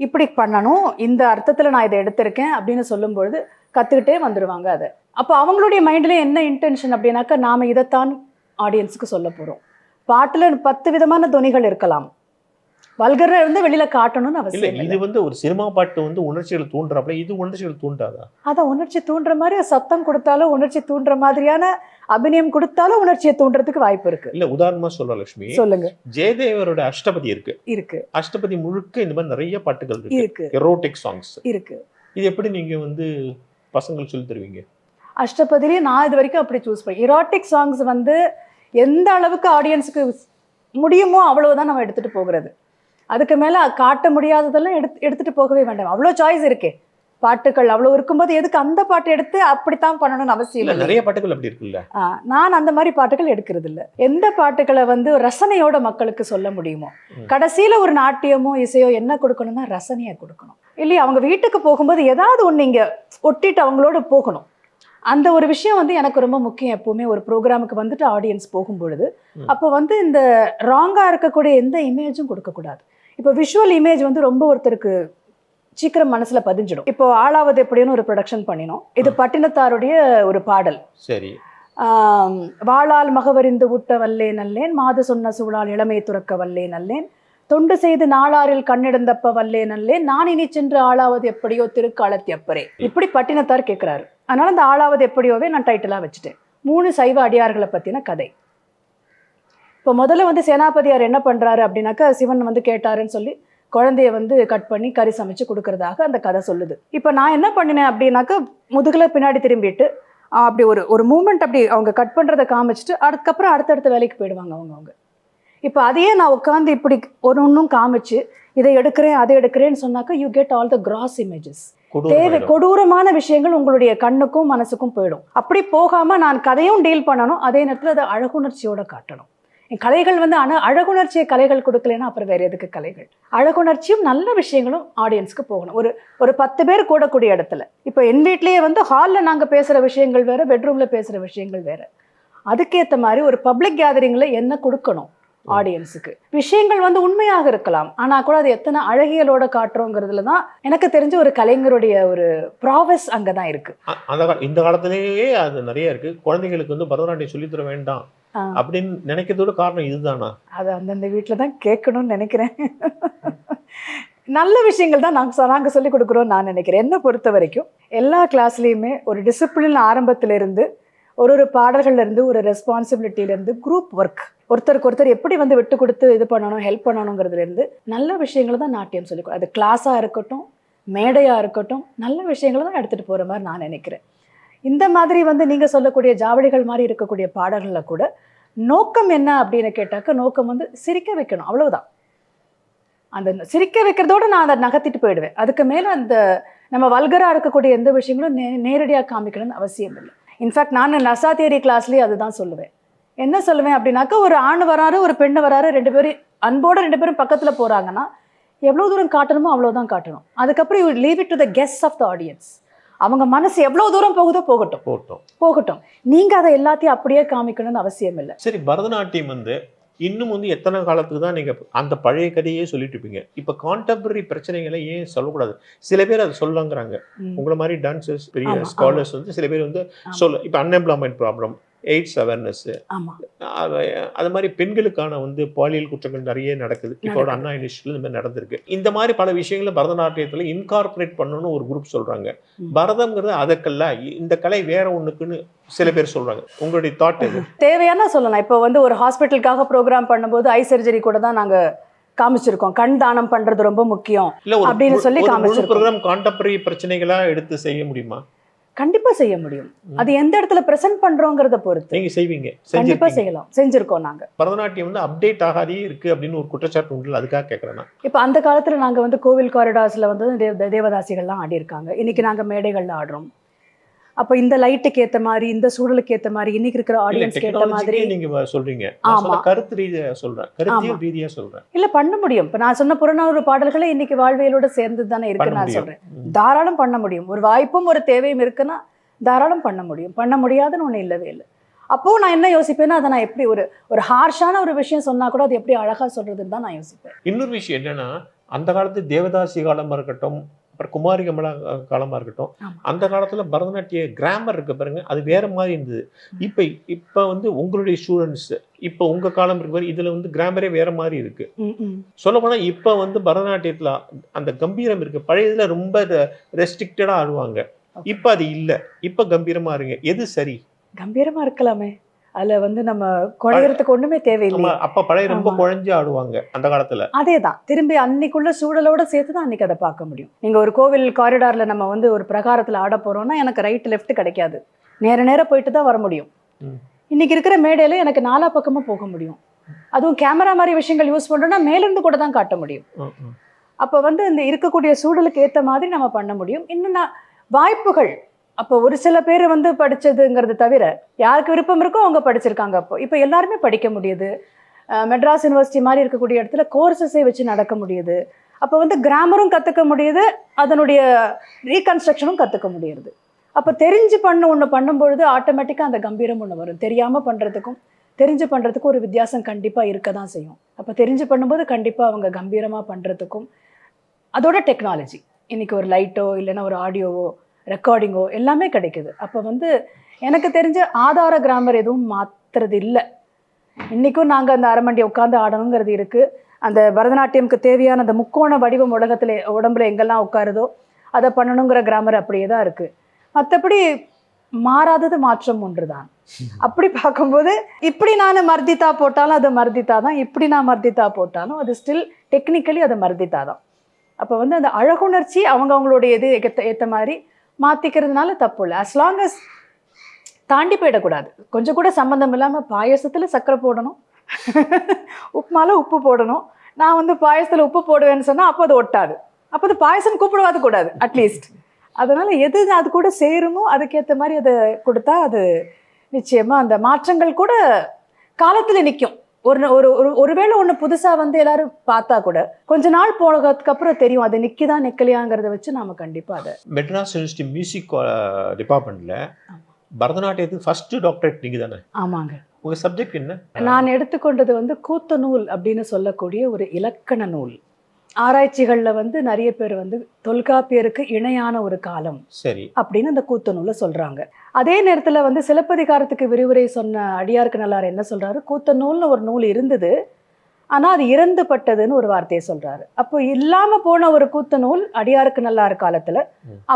இப்படி பண்ணணும், இந்த அர்த்தத்துல நான் இதை எடுத்திருக்கேன் அப்படின்னு சொல்லும்பொழுது கத்துக்கிட்டே வந்துடுவாங்க. அதை அப்போ அவங்களுடைய மைண்ட்ல என்ன இன்டென்ஷன் அப்படின்னாக்கா, நாம இதைத்தான் ஆடியன்ஸுக்கு சொல்ல போறோம். பாட்டுல 10 விதமான துணிகள் இருக்கலாம், வல்கரா இருந்து வெளியில காட்டணும்னு அவசியம் இல்லை. இது வந்து ஒரு சினிமா பாட்டு வந்து உணர்ச்சிகள் தூண்டுறாப்ல, இது உணர்ச்சிகள் தூண்டாதா? அதான், உணர்ச்சி தூண்டுற மாதிரி சத்தம் கொடுத்தாலும் உணர்ச்சி தூண்டுற மாதிரியான அபிநயம் கொடுத்தாலும் உணர்ச்சியை தூண்டுறதுக்கு வாய்ப்பு இருக்கு. இல்ல உதாரணமா சொல்ல லட்சுமி, சொல்லுங்க. ஜெயதேவரோட அஷ்டபதி இருக்கு. அஷ்டபதி முழுக்க இந்த மாதிரி நிறைய பாட்டுகள் இருக்கு, எரோட்டிக் சாங்ஸ் இருக்கு. இது எப்படி நீங்க வந்து பசங்களுக்கு சொல்லி தருவீங்க? அஷ்டபதிலேயே நான் இது வரைக்கும் அப்படி சூஸ் பண்ணி, எரோட்டிக் சாங்ஸ் வந்து எந்த அளவுக்கு ஆடியன்ஸுக்கு முடியுமோ அவ்வளவுதான் நம்ம எடுத்துட்டு போகிறது. அதுக்கு மேல காட்ட முடியாததெல்லாம் எடுத்துட்டு போகவே வேண்டாம். அவ்வளோ சாய்ஸ் இருக்கே, பாட்டுகள் அவ்வளோ இருக்கும்போது எதுக்கு அந்த பாட்டு எடுத்து அப்படித்தான் பண்ணணும்னு அவசியம் இல்லை. நிறைய பாட்டுகள் அப்படி இருக்குல்ல. நான் அந்த மாதிரி பாட்டுகள் எடுக்கிறது இல்லை. எந்த பாட்டுகளை வந்து ரசனையோட மக்களுக்கு சொல்ல முடியுமோ, கடைசியில ஒரு நாட்டியமோ இசையோ என்ன கொடுக்கணும்னா ரசனையை கொடுக்கணும். இல்லையா, அவங்க வீட்டுக்கு போகும்போது ஏதாவது ஒன்று இங்க ஒட்டிட்டு அவங்களோட போகணும். அந்த ஒரு விஷயம் வந்து எனக்கு ரொம்ப முக்கியம். எப்பவுமே ஒரு ப்ரோக்ராமுக்கு வந்துட்டு ஆடியன்ஸ் போகும்பொழுது அப்போ வந்து இந்த ராங்கா இருக்கக்கூடிய எந்த இமேஜும் கொடுக்கக்கூடாது. இப்போ விஷுவல் இமேஜ் வந்து ரொம்ப ஒருத்தருக்கு சீக்கிரம் மனசுல பதிஞ்சிடும். இப்போ ஆளாவது எப்படின்னு ஒரு ப்ரொடக்ஷன் பண்ணினோம். இது பட்டினத்தாருடைய ஒரு பாடல். சரி. வாளால் மகவறிந்து ஊட்ட வல்லே நல்லேன், மாது சொன்ன சூழால் இளமை துறக்க வல்லே நல்லேன், தொண்டு செய்து நாளாரில் கண்ணிடந்தப்ப வல்லே நல்லேன், நான் இனி சென்று ஆளாவது எப்படியோ திருக்காலத்தி அப்பரே. இப்படி பட்டினத்தார் கேட்கிறாரு. அதனால அந்த ஆளாவது எப்படியோவே நான் டைட்டிலா வச்சுட்டேன். 3 சைவ அடியார்களை பத்தின கதை. இப்போ முதல்ல வந்து சேனாபதியார் என்ன பண்றாரு அப்படின்னாக்கா, சிவன் வந்து கேட்டாருன்னு சொல்லி குழந்தைய வந்து கட் பண்ணி கறி சமைச்சு கொடுக்கறதாக அந்த கதை சொல்லுது. இப்போ நான் என்ன பண்ணினேன் அப்படின்னாக்கா, முதுகுல பின்னாடி திரும்பிட்டு அப்படி ஒரு மூமெண்ட் அப்படி அவங்க கட் பண்றதை காமிச்சிட்டு அதுக்கப்புறம் அடுத்தடுத்த வேலைக்கு போயிடுவாங்க அவங்க. இப்போ அதையே நான் உட்காந்து இப்படி ஒன்றும் காமிச்சு இதை எடுக்கிறேன் அதை எடுக்கிறேன்னு சொன்னாக்கா, you get all the cross images. கொடூரமான விஷயங்கள் உங்களுடைய கண்ணுக்கும் மனசுக்கும் போயிடும். அப்படி போகாம நான் கதையும் டீல் பண்ணணும், அதே நேரத்தில் அதை அழகுணர்ச்சியோட காட்டணும். என் கலைகள் வந்து அழகுணர்ச்சியை கலைகள் கொடுக்கலன்னா அப்புறம் வேற எதுக்கு கலைகள்? அழகுணர்ச்சியும் நல்ல விஷயங்களும் ஆடியன்ஸ்க்கு போகணும். ஒரு 10 பேர் கூடக்கூடிய இடத்துல. இப்போ என் வீட்லயே வந்து ஹாலில் நாங்கள் பேசுகிற விஷயங்கள் வேற, பெட்ரூம்ல பேசுகிற விஷயங்கள் வேற. அதுக்கேற்ற மாதிரி ஒரு பப்ளிக் கேதரிங்ல என்ன கொடுக்கணும் ஆடியன்ஸுக்கு? விஷயங்கள் வந்து உண்மையாக இருக்கலாம், ஆனா கூட அது எத்தனை அழகியலோட காட்டுறோங்கிறதுல தான் எனக்கு தெரிஞ்ச ஒரு கலைஞருடைய ஒரு ப்ராவஸ் அங்கதான் இருக்கு. இந்த காலத்திலேயே அது நிறைய இருக்கு. குழந்தைங்களுக்கு வந்து பரதநாட்டியம் சொல்லித்தர வேண்டாம் அப்படின்னு நினைக்கிறதோட காரணம் இதுதானா? அது அந்தந்த வீட்டில் தான் கேட்கணும்னு நினைக்கிறேன். நல்ல விஷயங்கள் தான் நாங்க சொல்லிக் கொடுக்குறோம் நான் நினைக்கிறேன். என்ன பொறுத்த வரைக்கும் எல்லா கிளாஸ்லயுமே ஒரு டிசிப்ளின் ஆரம்பத்துல இருந்து ஒரு பாடல்கள்ல இருந்து ஒரு ரெஸ்பான்சிபிலிட்டியில இருந்து குரூப் ஒர்க், ஒருத்தருக்கு ஒருத்தர் எப்படி வந்து விட்டு கொடுத்து இது பண்ணணும், ஹெல்ப் பண்ணணுங்கிறதுல இருந்து நல்ல விஷயங்களை தான் நாட்டியம் சொல்லிக் அது கிளாஸா இருக்கட்டும், மேடையா இருக்கட்டும், நல்ல விஷயங்களை தான் எடுத்துட்டு போற மாதிரி நான் நினைக்கிறேன். இந்த மாதிரி வந்து நீங்க சொல்லக்கூடிய ஜாவடிகள் மாதிரி இருக்கக்கூடிய பாடல்கள்ல கூட நோக்கம் என்ன அப்படின்னு கேட்டாக்க, நோக்கம் வந்து சிரிக்க வைக்கணும், அவ்வளவுதான். அந்த சிரிக்க வைக்கிறதோட நான் அதை நகர்த்திட்டு போயிடுவேன். அதுக்கு மேல அந்த நம்ம வல்கரா இருக்கக்கூடிய எந்த விஷயங்களும் நேரடியாக காமிக்கணும்னு அவசியம் இல்லை. இன்ஃபேக்ட் நான் நசா தியரி கிளாஸ்லேயே அதுதான் சொல்லுவேன். என்ன சொல்லுவேன் அப்படின்னாக்கா, ஒரு ஆண் வராரு ஒரு பெண்ணு வராரு, 2 பேரும் அன்போட 2 பேரும் பக்கத்துல போறாங்கன்னா எவ்வளவு தூரம் காட்டணுமோ அவ்வளவுதான் காட்டணும். அதுக்கப்புறம் you leave it to the guest of the audience. அவங்க மனசு எவ்வளவு தூரம் போகுதோ போகட்டும். நீங்க அதை எல்லாத்தையும் அப்படியே காமிக்கணும்னு அவசியம் இல்லை. சரி, பரதநாட்டியம் வந்து இன்னும் வந்து எத்தனை காலத்துக்கு தான் நீங்க அந்த பழைய கதையே சொல்லிட்டு இருப்பீங்க. இப்ப கான்டெம்பரரி பிரச்சனைகளை ஏன் சொல்லக்கூடாது? சில பேர் அதை சொல்லங்கிறாங்க. ம். உங்கள மாரி டான்சர்ஸ், பெரிய ஆமா, ஸ்காலர்ஸ் வந்து சில பேர் வந்து ஆமா. இப்ப அன்எம்ப்ளாய்மென்ட் ப்ராப்ளம், எய்ட்ஸ் அவேர்னஸ், ஆமா. அது மாதிரி பெண்களுக்கான வந்து பாலியல் குற்றங்கள் நிறைய நடக்குது. இப்போ அண்ணா யூனிவர்சிட்டியில் இந்த மாதிரி நடந்திருக்கு. இந்த மாதிரி பல விஷயங்களை பரதநாட்டியத்தில் இன்கார்பரேட் பண்ணணும்னு ஒரு குரூப் சொல்றாங்க. பரதம்ங்கிறது அதற்கல்ல, இந்த கலை வேற ஒண்ணுக்குன்னு சில பேர் சொல்றாங்க. உங்களுடைய தாட் எது? தேவையான சொல்லலாம். இப்போ வந்து ஒரு ஹாஸ்பிட்டலுக்காக ப்ரோக்ராம் பண்ணும்போது ஐ சர்ஜரி கூட தான் நாங்க காமிச்சிருக்கோம். கண் தானம் பண்றது ரொம்ப முக்கியம் இல்ல அப்படின்னு சொல்லி ஒரு முழு காமிச்சிருக்கோம். ப்ரோக்ராம் கான்டெம்பரரி பிரச்சனைகளா எடுத்து செய்ய முடியுமா? கண்டிப்பா செய்ய முடியும். அது எந்த இடத்துல பிரசன்ட் பண்றோங்கிறத பொறுத்து. நீங்க செய்வீங்க, கண்டிப்பா செஞ்சிருக்கீங்க. செய்யலாம், செஞ்சிருக்கோம் நாங்க. பரதநாட்டியம் வந்து அப்டேட் ஆகாதே இருக்கு அப்படின்னு ஒரு குற்றச்சாட்டு உண்டு. அதுக்காக கேட்கறேன். இப்ப அந்த காலத்துல நாங்க வந்து கோவில் காரிடார்ஸ்ல வந்து தேவதாசிகள்லாம் ஆடி இருக்காங்க. இன்னைக்கு நாங்க மேடைகள்ல ஆடுறோம். அப்ப இந்த லைட்டுக்கு ஏத்த மாதிரி, இந்த சூழலுக்கு ஏத்த மாதிரி, இன்னைக்கு இருக்கிற ஆடியன்ஸ்க்கு ஏத்த மாதிரி நீங்க சொல்றீங்க. நான் ஆமா. சொல்ல கருத்து ரீதியா சொல்றேன், கருத்தியல் ரீதியா சொல்றேன். இல்ல பண்ண முடியும். இப்ப நான் சொன்ன புறநானூறு பாடல்களே இன்னைக்கு வாழ்வியலோட சேர்ந்து தானே இருக்குன்னு நான் சொல்றேன். தாராளம் பண்ண முடியும். ஒரு வாய்ப்பும் ஒரு தேவையும் இருக்குன்னா தாராளம் பண்ண முடியும். பண்ண முடியாதுன்னு ஒண்ணு இல்லவே இல்லை. அப்போ நான் என்ன யோசிப்பேன்னா, அதை நான் எப்படி ஒரு ஹார்ஷான ஒரு விஷயம் சொன்னா கூட அது எப்படி அழகா சொல்றதுன்னு தான் நான் யோசிப்பேன். இன்னொரு விஷயம் என்னன்னா, அந்த காலத்து தேவதாசி காலமா இருக்கட்டும், அப்புறம் குமாரி கமலா காலமா இருக்கட்டும், அந்த காலத்துல பரதநாட்டிய கிராமர் இருக்கு பாருங்க, அது வேற மாதிரி இருந்தது. இப்ப வந்து உங்களுடைய ஸ்டூடெண்ட்ஸ், இப்ப உங்க காலம் இருக்கு பாரு, இதுல வந்து கிராமரே வேற மாதிரி இருக்கு. சொல்ல போனா இப்ப வந்து பரதநாட்டியத்துல அந்த கம்பீரம் இருக்கு. பழைய இதுல ரொம்ப ரெஸ்ட்ரிக்டடா ஆடுவாங்க. இப்ப அது இல்ல. இப்ப கம்பீரமா இருங்க. எது சரி? கம்பீரமா இருக்கலாமே. அதுல வந்து நம்ம குழையறதுக்கு ஒண்ணுமே தேவையில்லை. அப்ப பழைய ரொம்ப குழஞ்சு ஆடுவாங்க அந்த காலத்துல. அதேதான். திரும்பி அன்னைக்குள்ள சூழலோட சேர்த்து தான் அன்னைக்கு அதை பார்க்க முடியும். நீங்க ஒரு கோவில் காரிடார்ல நம்ம வந்து ஒரு பிரகாரத்துல ஆட போறோம்னா எனக்கு ரைட் லெஃப்ட் கிடைக்காது. நேர போயிட்டு தான் வர முடியும். இன்னைக்கு இருக்கிற மேடையில எனக்கு நாலா பக்கமா போக முடியும். அதுவும் கேமரா மாதிரி விஷயங்கள் யூஸ் பண்றோம்னா மேலிருந்து கூட தான் காட்ட முடியும். அப்ப வந்து இந்த இருக்கக்கூடிய சூழலுக்கு ஏத்த மாதிரி நம்ம பண்ண முடியும். இன்னும் வாய்ப்புகள், அப்போ ஒரு சில பேர் வந்து படிச்சதுங்கிறது தவிர யாருக்கு விருப்பம் இருக்கோ அவங்க படிச்சிருக்காங்க. இப்போ எல்லாருமே படிக்க முடியுது. மெட்ராஸ் யூனிவர்சிட்டி மாதிரி இருக்கக்கூடிய இடத்துல கோர்சஸே வச்சு நடக்க முடியுது. அப்போ வந்து கிராமரும் கற்றுக்க முடியுது, அதனுடைய ரீகன்ஸ்ட்ரக்ஷனும் கற்றுக்க முடியுது. அப்போ தெரிஞ்சு ஒன்று பண்ணும்பொழுது ஆட்டோமேட்டிக்காக அந்த கம்பீரம் ஒன்று வரும். தெரியாமல் பண்ணுறதுக்கும் தெரிஞ்சு பண்ணுறதுக்கும் ஒரு வித்தியாசம் கண்டிப்பாக இருக்க தான் செய்யும். அப்போ தெரிஞ்சு பண்ணும்போது கண்டிப்பாக அவங்க கம்பீரமாக பண்ணுறதுக்கும் அதோட டெக்னாலஜி, இன்னைக்கு ஒரு லைட்டோ இல்லைன்னா ஒரு ஆடியோவோ ரெக்கார்டிங்கோ எல்லாமே கிடைக்குது. அப்போ வந்து எனக்கு தெரிஞ்ச ஆதார கிராமர் எதுவும் மாற்றுறது இல்லை. இன்றைக்கும் நாங்கள் அந்த அரைமண்டி உட்காந்து ஆடணுங்கிறது இருக்குது. அந்த பரதநாட்டியமுக்கு தேவையான அந்த முக்கோண வடிவம் உடம்புல எங்கெல்லாம் உட்காருதோ அதை பண்ணணுங்கிற கிராமர் அப்படியே தான் இருக்குது. மற்றபடி மாறாதது மாற்றம் ஒன்று தான். அப்படி பார்க்கும்போது இப்படி நான் மர்தித்தா போட்டாலும் அது மர்தித்தா தான், இப்படி நான் மர்தித்தா போட்டாலும் அது ஸ்டில் டெக்னிக்கலி அது மர்தித்தா தான். அப்போ வந்து அந்த அழகுணர்ச்சி அவங்களுடைய இது ஏற்ற மாதிரி மாற்றிக்கிறதுனால தப்பு இல்லை. அஸ் லாங் அஸ் தாண்டி போயிடக்கூடாது. கொஞ்சம் கூட சம்மந்தம் இல்லாமல் பாயசத்தில் சர்க்கரை போடணும், உப்புமால உப்பு போடணும். நான் வந்து பாயசத்தில் உப்பு போடுவேன்னு சொன்னால் அப்போ அது ஒட்டாது. அப்போ அது பாயசம் கூப்பிடுவாது கூடாது அட்லீஸ்ட். அதனால் எது அது கூட சேருமோ அதுக்கேற்ற மாதிரி அதை கொடுத்தா அது நிச்சயமாக அந்த மாற்றங்கள் கூட காலத்தில் நிற்கும். ஒருவேளை ஒன்று புதுசாக வந்து எல்லாரும் பார்த்தா கூட கொஞ்ச நாள் போனதுக்கு அப்புறம் தெரியும் அது நிற்கிதா நிற்கலையாங்கிறத வச்சு நாம கண்டிப்பாக அதை. மெட்ராஸ் யூனிவர்சிட்டி மியூசிக் டிபார்ட்மெண்ட்ல பரதநாட்டியத்துக்கு ஃபர்ஸ்ட் டாக்டரேட் நீங்க தானே? ஆமாங்க. உங்க சப்ஜெக்ட் என்ன? நான் எடுத்துக்கொண்டது வந்து கூத்த நூல் அப்படின்னு சொல்லக்கூடிய ஒரு இலக்கண நூல். ஆராய்ச்சிகளில் வந்து நிறைய பேர் வந்து தொல்காப்பியருக்கு இணையான ஒரு காலம் சரி அப்படின்னு அந்த கூத்த நூலை சொல்றாங்க. அதே நேரத்தில் வந்து சிலப்பதிகாரத்துக்கு விரிவுரை சொன்ன அடியாருக்கு நல்லார் என்ன சொல்றாரு, கூத்த நூல்னு ஒரு நூல் இருந்தது, ஆனால் அது இறந்துபட்டதுன்னு ஒரு வார்த்தையை சொல்றாரு. அப்போ இல்லாம போன ஒரு கூத்த நூல் அடியாருக்கு நல்லார் காலத்துல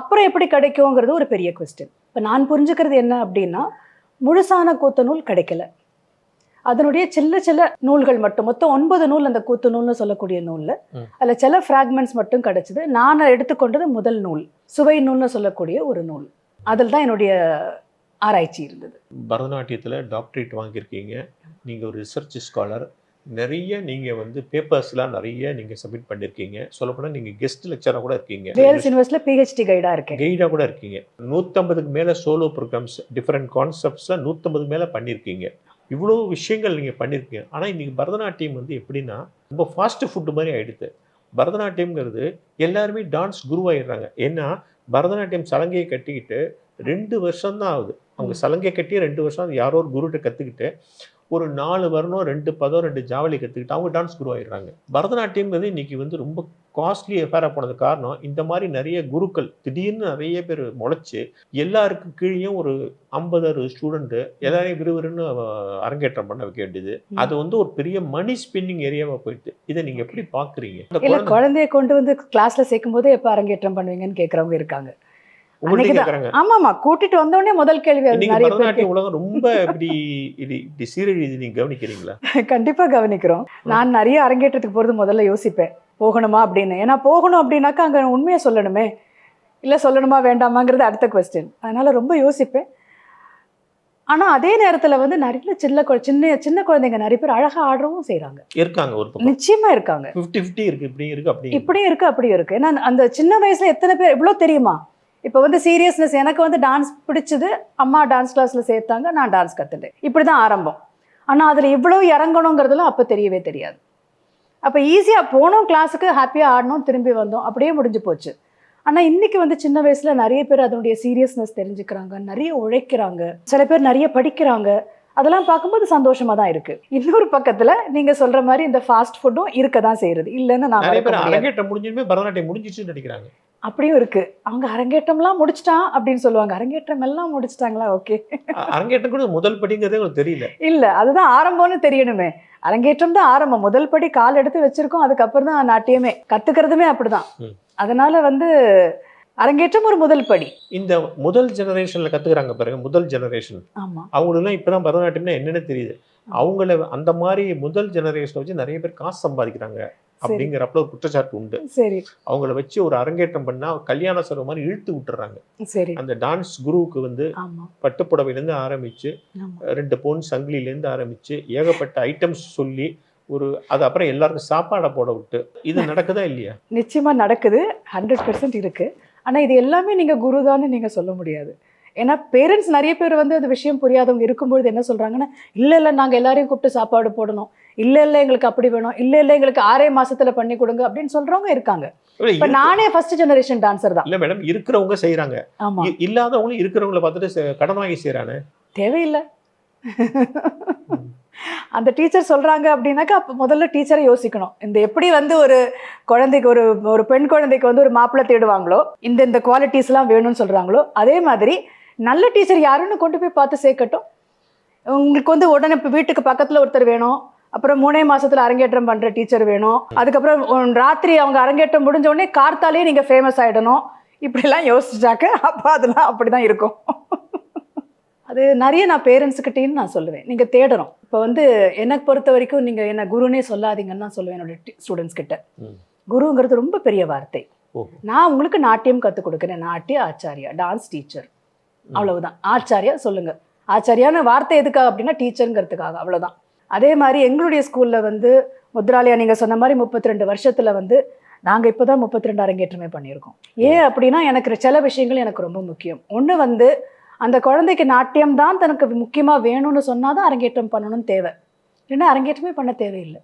அப்புறம் எப்படி கிடைக்குங்கிறது ஒரு பெரிய கொஸ்டின். இப்போ நான் புரிஞ்சுக்கிறது என்ன அப்படின்னா, முழுசான கூத்த நூல் கிடைக்கல, அதனுடைய சில நூல்கள் மட்டும், மொத்தம் 9 நூல் அந்த கூத்து நூல்னு சொல்லக்கூடிய நூல்ல அதுல சில ஃப்ராக்மெண்ட்ஸ் மட்டும் கிடைச்சது. நான் எடுத்துக்கொண்டது முதல் நூல், சுவை நூல்னு சொல்லக்கூடிய ஒரு நூல். அதில் தான் என்னுடைய ஆராய்ச்சி இருந்தது. பரதநாட்டியத்தில் டாக்டரேட் வாங்கியிருக்கீங்க, நீங்கள் ஒரு ரிசர்ச் ஸ்காலர், நிறைய நீங்கள் வந்து பேப்பர்ஸ்லாம் நிறைய நீங்கள் சப்மிட் பண்ணியிருக்கீங்க. சொல்லப்போனால் நீங்கள் கெஸ்ட் லெக்சராக கூட இருக்கீங்க, வேல்ஸ் யூனிவர்சிட்டியில் PhD கைடாக இருக்கேன், கைடாக கூட இருக்கீங்க. 150க்கு மேலே சோலோ ப்ரோக்ராம்ஸ் டிஃப்ரெண்ட் கான்செப்ட்ஸில் 150க்கு மேலே பண்ணியிருக்கீங்க. இவ்வளோ விஷயங்கள் நீங்கள் பண்ணியிருக்கீங்க. ஆனால் இன்றைக்கி பரதநாட்டியம் வந்து எப்படின்னா ரொம்ப ஃபாஸ்ட் ஃபுட்டு மாதிரி ஆகிடுது. பரதநாட்டியம்ங்கிறது எல்லாருமே டான்ஸ் குருவாயிடுறாங்க. ஏன்னா பரதநாட்டியம் சலங்கையை கட்டிக்கிட்டு 2 வருஷம் தான் ஆகுது. அவங்க சலங்கை கட்டி 2 வருஷம் யாரோ ஒரு குருகிட்ட கற்றுக்கிட்டு ஒரு 4 வரணும் 2 பதம் 2 ஜாவலி கற்றுக்கிட்டு அவங்க டான்ஸ் குரு ஆயிடுறாங்க. பரதநாட்டியம்ங்கிறது இன்னைக்கு வந்து ரொம்ப காஸ்ட்லி எஃபேராக போனது காரணம் இந்த மாதிரி நிறைய குருக்கள் திடீர்னு நிறைய பேர் முளைச்சு எல்லாருக்கும் கீழேயும் ஒரு 50-60 ஸ்டூடெண்ட்டு எல்லாரையும் விறுவிறுன்னு அரங்கேற்றம் பண்ண வைக்க வேண்டியது. அது வந்து ஒரு பெரிய மணி ஸ்பெண்டிங் ஏரியாவாக போயிட்டு இதை நீங்கள் எப்படி பார்க்குறீங்க? இல்ல குழந்தைய கொண்டு வந்து கிளாஸ்ல சேர்க்கும் போது எப்ப அரங்கேற்றம் பண்ணுவீங்கன்னு கேக்குறவங்க இருக்காங்க. உங்கள்கிட்ட கேட்குறாங்க. ஆமாமா, கூட்டிட்டு வந்தோடனே முதல் கேள்வி அது. இன்னைக்கு நிறைய பேர் பரதநாட்டிய உலகம் ரொம்ப இப்படி சீரழியுது, நீங்க கவனிக்கிறீங்களா? கண்டிப்பா கவனிக்கிறோம். நான் நிறைய அரங்கேற்றத்துக்கு போறது முதல்ல யோசிப்பேன், போகணுமா அப்படின்னு. ஏன்னா போகணும் அப்படின்னாக்கா அங்க உண்மையை சொல்லணுமே, இல்ல சொல்லணுமா வேண்டாமாங்கிறது அடுத்த கொஸ்டின். அதனால ரொம்ப யோசிப்பேன். ஆனா அதே நேரத்துல வந்து நிறைய சின்ன குழந்தைங்க நிறைய பேர் அழகா ஆடுறவும் செய்யறாங்க இருக்காங்க. ஒரு பக்கம் நிச்சயமா இருக்காங்க. 50-50 இருக்கு, இப்படி இருக்கு, அப்படி இப்படியும் இருக்கு அப்படியும் இருக்கு. ஏன்னா அந்த சின்ன வயசுல எத்தனை பேர் இவ்வளவு தெரியுமா? இப்போ வந்து சீரியஸ்னஸ், எனக்கு வந்து டான்ஸ் பிடிச்சது, அம்மா டான்ஸ் கிளாஸ்ல சேர்த்தாங்க, நான் டான்ஸ் கத்துட்டேன், இப்படிதான் ஆரம்பம். ஆனா அதுல இவ்வளவு இறங்கணுங்கிறதுலாம் அப்ப தெரியவே தெரியாது. அப்ப ஈஸியா போனோம் கிளாஸுக்கு, ஹாப்பியா ஆடணும், திரும்பி வந்தோம், அப்படியே முடிஞ்சு போச்சு. ஆனா இன்னைக்கு வந்து சின்ன வயசுல நிறைய பேர் அதனுடைய சீரியஸ்னஸ் தெரிஞ்சுக்கிறாங்க, நிறைய உழைக்கிறாங்க, சில பேர் நிறைய படிக்கிறாங்க. அதெல்லாம் பார்க்கும்போது சந்தோஷமா தான் இருக்கு. இன்னொரு பக்கத்துல நீங்க சொல்ற மாதிரி இந்த ஃபாஸ்ட் ஃபுட்டும் இருக்க தான் செய்யறது, இல்லைன்னு நான் நிறைய பேர் அரங்கேற்றம் முடிஞ்சுமே பரதநாட்டியம் முடிஞ்சிச்சுன்னு நினைக்கிறாங்க. அப்படியும் இருக்கு. அவங்க அரங்கேற்றம்லாம் முடிச்சிட்டான் அப்படின்னு சொல்லுவாங்க. அரங்கேற்றம் எல்லாம் முடிச்சிட்டாங்களா? ஓகே. அரங்கேற்றம் கூட முதல் படிங்கிறதே உங்களுக்கு தெரியல. இல்ல, அதுதான் ஆரம்பம்னு தெரியணுமே. அரங்கேற்றம் தான் ஆரம்பம், முதல் படி கால் எடுத்து வச்சிருக்கோம், அதுக்கப்புறம் தான் நாட்டியமே கத்துக்கிறதுமே அப்படிதான். அதனால வந்து அரங்கேற்றம் ஒரு முதல் படி. இந்த முதல் ஜெனரேஷன்ல கத்துக்கிறாங்க பாருங்க, முதல் ஜெனரேஷன். ஆமா, அவங்களுக்கு இப்பதான் பரதநாட்டியம்னா என்னன்னு தெரியுது. அவங்கள அந்த மாதிரி முதல் ஜெனரேஷன் வச்சு நிறைய பேர் காசு சம்பாதிக்கிறாங்க அப்படிங்கிறப்ப ஒரு குற்றச்சாட்டு உண்டு. சரி, அவங்கள வச்சு ஒரு அரங்கேற்றம் பண்ணா கல்யாண செலவு மாதிரி இழுத்து விட்டுறாங்க. சரி. அந்த டான்ஸ் குருவுக்கு வந்து பட்டுப்புடவையிலேருந்து ஆரம்பிச்சு 2 பவுன் சங்கிலிலேருந்து ஆரம்பிச்சு ஏகப்பட்ட ஐட்டம்ஸ் சொல்லி அது அப்புறம் எல்லாருக்கும் சாப்பாடை போட விட்டு இது நடக்குதா இல்லையா? நிச்சயமா நடக்குது, 100% இருக்கு. ஆனா இது எல்லாமே நீங்க குருதான்னு நீங்க சொல்ல முடியாது. ஏன்னா பேரண்ட்ஸ் நிறைய பேர் வந்து அந்த விஷயம் புரியாதவங்க இருக்கும்பொழுது என்ன சொல்றாங்கன்னா, இல்ல நாங்க எல்லாரையும் கூப்பிட்டு சாப்பாடு போடணும், இல்ல எங்களுக்கு அப்படி வேணும், இல்ல எங்களுக்கு 6 மாசத்துல பண்ணி கொடுங்க அப்படின்னு சொல்றவங்க இருக்காங்க. இப்ப நானே ஃபர்ஸ்ட் ஜெனரேஷன் டான்சர் தான். இல்ல மேடம், இருக்கிறவங்க செய்யறாங்க, இல்லாதவங்களும் இருக்கிறவங்களை பார்த்துட்டு கடன் வாங்கி செய்யறானே, தேவையில்லை. அந்த டீச்சர் சொல்றாங்க அப்படின்னாக்கா அப்ப முதல்ல டீச்சரை யோசிக்கணும். இந்த எப்படி வந்து ஒரு குழந்தைக்கு ஒரு பெண் குழந்தைக்கு வந்து ஒரு மாப்பிள்ளை தேடுவாங்களோ, இந்த குவாலிட்டிஸ் எல்லாம் வேணும்னு சொல்றாங்களோ, அதே மாதிரி நல்ல டீச்சர் யாருன்னு கொண்டு போய் பார்த்து சேர்க்கட்டும். உங்களுக்கு வந்து உடனே வீட்டுக்கு பக்கத்துல ஒருத்தர் வேணும், அப்புறம் 3 மாசத்துல அரங்கேற்றம் பண்ற டீச்சர் வேணும், அதுக்கப்புறம் ராத்திரி அவங்க அரங்கேற்றம் முடிஞ்ச உடனே கார்த்தாலே நீங்க ஃபேமஸ் ஆயிடணும், இப்படிலாம் யோசிச்சாக்க அப்ப அதெல்லாம் அப்படிதான் இருக்கும். அது நிறைய நான் பேரண்ட்ஸுக்கிட்டேன்னு நான் சொல்லுவேன், நீங்க தேடணும். இப்போ வந்து எனக்கு பொறுத்த வரைக்கும் நீங்க என்ன குருனே சொல்லாதீங்கன்னு தான் சொல்லுவேன் என்னோட ஸ்டூடெண்ட்ஸ் கிட்ட. குருங்கிறது ரொம்ப பெரிய வார்த்தை. நான் உங்களுக்கு நாட்டியம் கற்றுக் கொடுக்குறேன், நாட்டிய ஆச்சாரியா, டான்ஸ் டீச்சர், அவ்வளவுதான். ஆச்சாரியா சொல்லுங்க, ஆச்சாரியான வார்த்தை எதுக்காக அப்படின்னா டீச்சருங்கிறதுக்காக, அவ்வளவுதான். அதே மாதிரி எங்களுடைய ஸ்கூல்ல வந்து முத்ராலயா நீங்க சொன்ன மாதிரி 32 வருஷத்துல வந்து நாங்க இப்போதான் 32 அரங்கேற்றமே பண்ணியிருக்கோம். ஏன் அப்படின்னா எனக்கு சில விஷயங்கள் எனக்கு ரொம்ப முக்கியம். ஒன்று வந்து அந்த குழந்தைக்கு நாட்டியம் தான் தனக்கு முக்கியமாக வேணும்னு சொன்னாதான் அரங்கேற்றம் பண்ணணும்னு தேவை, இல்லைன்னா அரங்கேற்றமே பண்ண தேவையில்லை.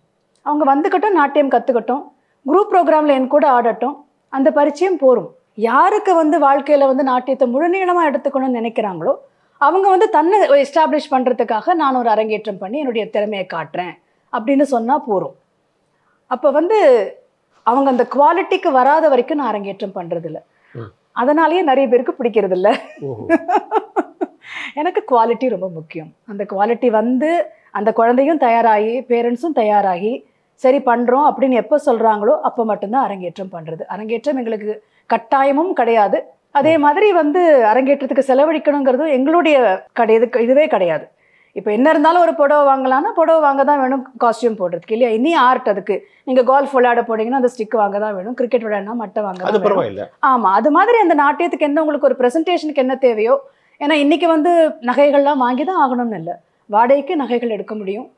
அவங்க வந்துக்கட்டும், நாட்டியம் கற்றுக்கட்டும், குரூப் ப்ரோக்ராமில் என் கூட ஆடட்டும், அந்த பரிச்சயம் போரும். யாருக்கு வந்து வாழ்க்கையில் வந்து நாட்டியத்தை முழுநீளமாக எடுத்துக்கணும்னு நினைக்கிறாங்களோ அவங்க வந்து தன்னை எஸ்டாப்ளிஷ் பண்ணுறதுக்காக நான் ஒரு அரங்கேற்றம் பண்ணி என்னுடைய திறமையை காட்டுறேன் அப்படின்னு சொன்னால் போரும். அப்போ வந்து அவங்க அந்த குவாலிட்டிக்கு வராத வரைக்கும் நான் அரங்கேற்றம் பண்ணுறதில்ல. அதனாலேயே நிறைய பேருக்கு பிடிக்கிறது இல்லை. எனக்கு குவாலிட்டி ரொம்ப முக்கியம். அந்த குவாலிட்டி வந்து அந்த குழந்தையும் தயாராகி பேரண்ட்ஸும் தயாராகி சரி பண்ணுறோம் அப்படின்னு எப்போ சொல்கிறாங்களோ அப்போ மட்டும்தான் அரங்கேற்றம் பண்ணுறது. அரங்கேற்றம் எங்களுக்கு கட்டாயமும் கிடையாது. அதே மாதிரி வந்து அரங்கேற்றத்துக்கு செலவழிக்கணுங்கிறதும் எங்களுடைய இதுவே கிடையாது. இப்போ என்ன இருந்தாலும் ஒரு புடவை வாங்கலாம்னா புடவை வாங்க தான் வேணும், காஸ்டியூம் போடுறதுக்கு இல்லையா? இனி ஆர்ட், அதுக்கு நீங்கள் கோல்ஃப் விளையாட போனீங்கன்னா அந்த ஸ்டிக் வாங்க தான் வேணும், கிரிக்கெட் விளையாடினா மட்டை வாங்க தான் வேணும். ஆமாம், அது மாதிரி அந்த நாட்டியத்துக்கு என்ன உங்களுக்கு ஒரு ப்ரெசன்டேஷனுக்கு என்ன தேவையோ. ஏன்னா இன்றைக்கி வந்து நகைகள்லாம் வாங்கி தான் ஆகணும்னு இல்லை, வாடகைக்கு நகைகள் எடுக்க முடியும்.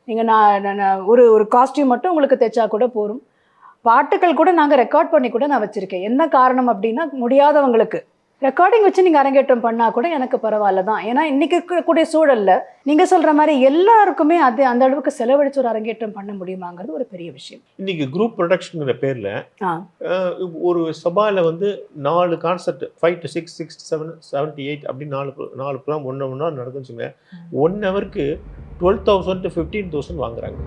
நீங்கள் நான் ஒரு காஸ்டியூம் மட்டும் உங்களுக்கு தைச்சா கூட போகும். பாட்டுகள் கூட நாங்கள் ரெக்கார்ட் பண்ணி கூட நான் வச்சுருக்கேன். என்ன காரணம் அப்படின்னா முடியாதவங்களுக்கு ரெக்கார்டிங் வச்சு நீங்கள் அரங்கேற்றம் பண்ணால் கூட எனக்கு பரவாயில்ல தான். ஏன்னா இன்றைக்கி இருக்கக்கூடிய சூழலில் நீங்கள் சொல்கிற மாதிரி எல்லாருக்குமே அந்த அளவுக்கு செலவழிச்சு ஒரு அரங்கேற்றம் பண்ண முடியுமாங்கிறது ஒரு பெரிய விஷயம். இன்றைக்கி குரூப் ப்ரொடக்ஷனுங்கிற பேரில் ஒரு சபாவில் வந்து 4 கான்செப்ட் 5 to 6, 6 to 7, 7 to 8 அப்படி 4 ப்ரோக்ராம் 1 hour நடக்குன்னு வச்சுங்க. 1 hourக்கு 12,000 to 15,000 வாங்குறாங்க.